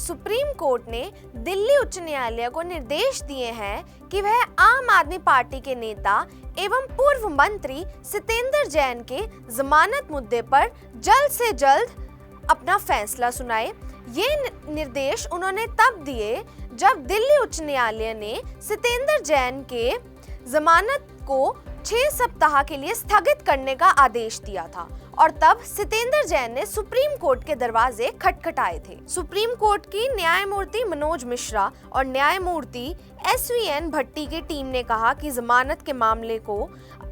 Supreme court ने दिल्ली उच्च न्यायालय को निर्देश दिए हैं कि वह आम आदमी पार्टी के नेता एवं पूर्व मंत्री सत्येंद्र जैन के जमानत मुद्दे पर जल्द से जल्द अपना फैसला सुनाए। ये निर्देश उन्होंने तब दिए जब दिल्ली उच्च न्यायालय ने सत्येंद्र जैन के जमानत को 6 सप्ताह के लिए स्थगित करने का आदेश दिया था और तब सत्येंद्र जैन ने सुप्रीम कोर्ट के दरवाजे खटखटाए थे। सुप्रीम कोर्ट की न्यायमूर्ति मनोज मिश्रा और न्यायमूर्ति एसवीएन भट्टी की टीम ने कहा कि जमानत के मामले को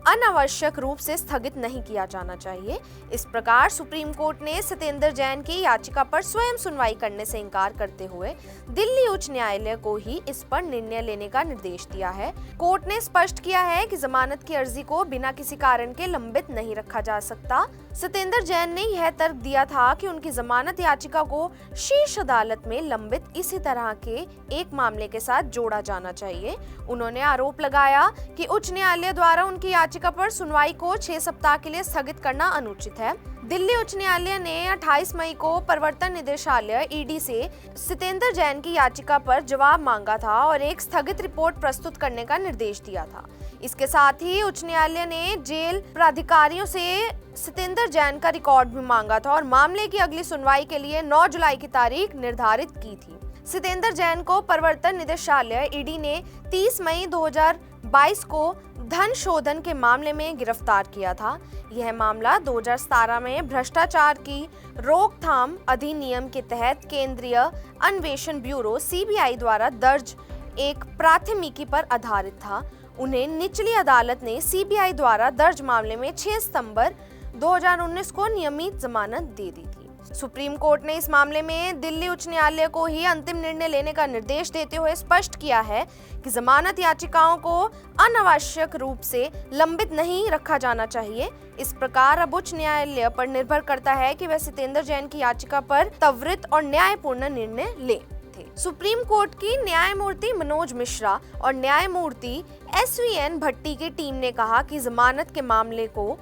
अनावश्यक रूप से स्थगित नहीं किया जाना चाहिए। इस प्रकार सुप्रीम कोर्ट ने सत्येंद्र जैन की याचिका पर स्वयं सुनवाई करने से इनकार करते हुए दिल्ली उच्च न्यायालय को ही इस पर निर्णय लेने का निर्देश दिया है। कोर्ट ने स्पष्ट किया है कि जमानत की अर्जी को बिना किसी कारण के लंबित नहीं रखा जा सकता। सत्येंद्र जैन ने यह तर्क दिया था कि उनकी जमानत याचिका को शीर्ष अदालत में लंबित इसी तरह के एक मामले के साथ जोड़ा जाना चाहिए। उन्होंने आरोप लगाया कि उच्च न्यायालय द्वारा उनकी याचिका पर सुनवाई को 6 सप्ताह के लिए स्थगित करना अनुचित है। दिल्ली उच्च न्यायालय ने 28 मई को प्रवर्तन निदेशालय ईडी से सत्येंद्र जैन की याचिका पर जवाब मांगा था और एक स्थगित रिपोर्ट प्रस्तुत करने का निर्देश दिया था। इसके साथ ही उच्च न्यायालय ने जेल प्राधिकारियों से सत्येंद्र जैन का रिकॉर्ड भी मांगा था और मामले की अगली सुनवाई के लिए 9 जुलाई की तारीख निर्धारित की थी। सत्येंद्र जैन को प्रवर्तन निदेशालय ईडी ने 30 मई 2022 को धन शोधन के मामले में गिरफ्तार किया था। यह मामला 2017 में भ्रष्टाचार की रोकथाम अधिनियम के तहत केंद्रीय अन्वेषण ब्यूरो सीबीआई द्वारा दर्ज एक प्राथमिकी पर आधारित था। उन्हें निचली अदालत ने सीबीआई द्वारा दर्ज मामले में 6 सितंबर 2019 को नियमित जमानत दे दी थी। सुप्रीम कोर्ट ने इस मामले में दिल्ली उच्च न्यायालय को ही अंतिम निर्णय लेने का निर्देश देते हुए स्पष्ट किया है कि जमानत याचिकाओं को अनावश्यक रूप से लंबित नहीं रखा जाना चाहिए। इस प्रकार अब उच्च न्यायालय पर निर्भर करता है कि वह सत्येंद्र जैन की याचिका पर त्वरित और न्यायपूर्ण निर्णय ले। सुप्रीम कोर्ट की न्यायमूर्ति मनोज मिश्रा और न्यायमूर्ति एसवीएन भट्टी की टीम ने कहा कि जमानत के मामले को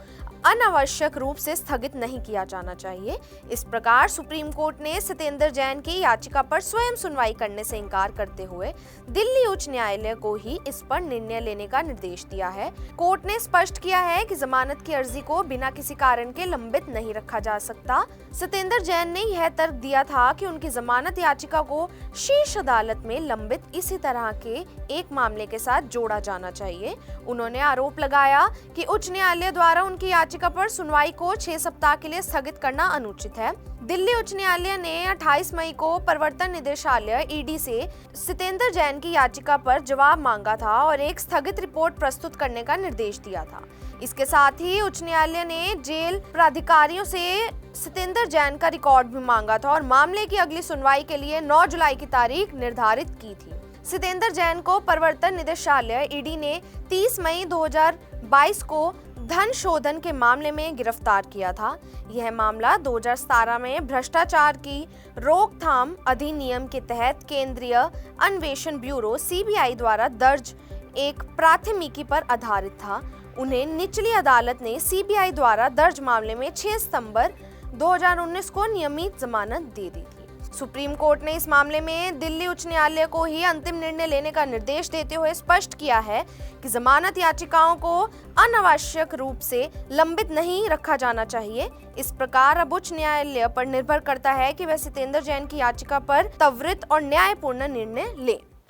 अनावश्यक रूप से स्थगित नहीं किया जाना चाहिए। इस प्रकार सुप्रीम कोर्ट ने सत्येंद्र जैन की याचिका पर स्वयं सुनवाई करने से इनकार करते हुए दिल्ली उच्च न्यायालय को ही इस पर निर्णय लेने का निर्देश दिया है। कोर्ट ने स्पष्ट किया है कि जमानत की अर्जी को बिना किसी कारण के लंबित नहीं रखा जा सकता। सत्येंद्र जैन ने यह तर्क दिया था कि उनकी जमानत याचिका को शीर्ष अदालत में लंबित इसी तरह के एक मामले के साथ जोड़ा जाना चाहिए। उन्होंने आरोप लगाया कि उच्च न्यायालय द्वारा उनकी याचिका पर सुनवाई को 6 सप्ताह के लिए स्थगित करना अनुचित है। दिल्ली उच्च न्यायालय ने 28 मई को प्रवर्तन निदेशालय ईडी से सत्येंद्र जैन की याचिका पर जवाब मांगा था और एक स्थगित रिपोर्ट प्रस्तुत करने का निर्देश दिया था। इसके साथ ही उच्च न्यायालय ने जेल प्राधिकारियों से सत्येंद्र जैन का रिकॉर्ड भी मांगा था और मामले की अगली सुनवाई के लिए 9 जुलाई की तारीख निर्धारित की थी। सत्येंद्र जैन को प्रवर्तन निदेशालय ईडी ने 30 मई 2022 को धन शोधन के मामले में गिरफ्तार किया था। यह मामला 2017 में भ्रष्टाचार की रोकथाम अधिनियम के तहत केंद्रीय अन्वेषण ब्यूरो सीबीआई द्वारा दर्ज एक प्राथमिकी पर आधारित था। उन्हें निचली अदालत ने सीबीआई द्वारा दर्ज मामले में 6 सितंबर 2019 को नियमित जमानत दे दी थी। सुप्रीम कोर्ट ने इस मामले में दिल्ली उच्च न्यायालय को ही अंतिम निर्णय लेने का निर्देश देते हुए स्पष्ट किया है कि जमानत याचिकाओं को अनावश्यक रूप से लंबित नहीं रखा जाना चाहिए। इस प्रकार अब उच्च न्यायालय पर निर्भर करता है कि वह सत्येंद्र जैन की याचिका पर त्वरित और न्यायपूर्ण निर्णय ले।